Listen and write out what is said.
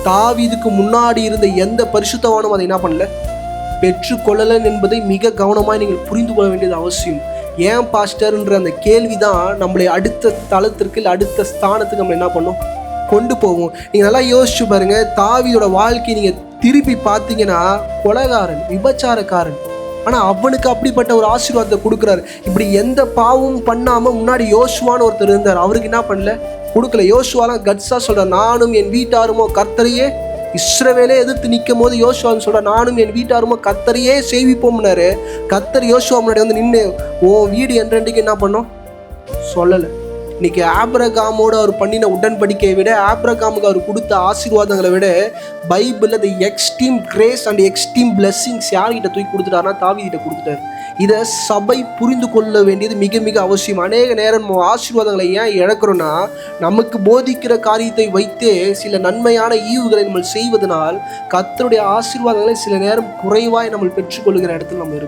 தாவீதுக்கு முன்னாடி இருந்த எந்த பரிசுத்தவானும் அதை என்ன பண்ணல, பெற்றுக்கொள்ளலன் என்பதை மிக கவனமாக நீங்கள் புரிந்து கொள்ள வேண்டியது அவசியம். ஏன் பாஸ்டர்ன்ற அந்த கேள்விதான் நம்மளை அடுத்த தளத்திற்கு இல்லை அடுத்த ஸ்தானத்துக்கு நம்ம என்ன பண்ணோம், கொண்டு போவோம். நீங்கள் நல்லா யோசிச்சு பாருங்க, தாவீதோட வாழ்க்கையை நீங்கள் திருப்பி பார்த்தீங்கன்னா கொலைகாரன், விபச்சாரக்காரன், ஆனால் அவனுக்கு அப்படிப்பட்ட ஒரு ஆசீர்வாதத்தை கொடுக்குறாரு. இப்படி எந்த பாவமும் பண்ணாமல் முன்னாடி யோசுவான்னு ஒருத்தர் இருந்தார், அவருக்கு என்ன பண்ணல, கொடுக்கல. யோசுவாலாம் கட்ஸா சொல்கிறார், நானும் என் வீட்டாருமோ கர்த்தரையே, இஸ்ரவேலே எதிர்த்து நிற்கும் போது யோசுவான்னு சொல்கிறார், நானும் என் வீட்டாருமோ கர்த்தரையே சேவிப்போம்னாரு. கர்த்தர் யோசுவா முன்னாடி வந்து நின்று ஓ வீடு என்றைக்கு என்ன பண்ணோம் சொல்லலை. இன்னைக்கு ஆபிரகாமோடு அவர் பண்ணின உடன்படிக்கையை விட, ஆபிரகாமுக்கு அவர் கொடுத்த ஆசீர்வாதங்களை விட, பைபிளில் the extreme grace and extreme blessings யார்கிட்ட தூக்கி கொடுத்துட்டாருன்னா தாவீதுகிட்ட கொடுத்துட்டார். இதை சபை புரிந்து கொள்ள வேண்டியது மிக மிக அவசியம். அநேக நேரம் நம்ம ஆசீர்வாதங்களை ஏன் இழக்கிறோன்னா, நமக்கு போதிக்கிற காரியத்தை வைத்தே சில நன்மையான ஈவுகளை நம்ம செய்வதனால் கர்த்தருடைய ஆசீர்வாதங்களை சில நேரம் குறைவாய் நம்ம பெற்றுக்கொள்கிற இடத்துல நம்ம இருக்கோம்.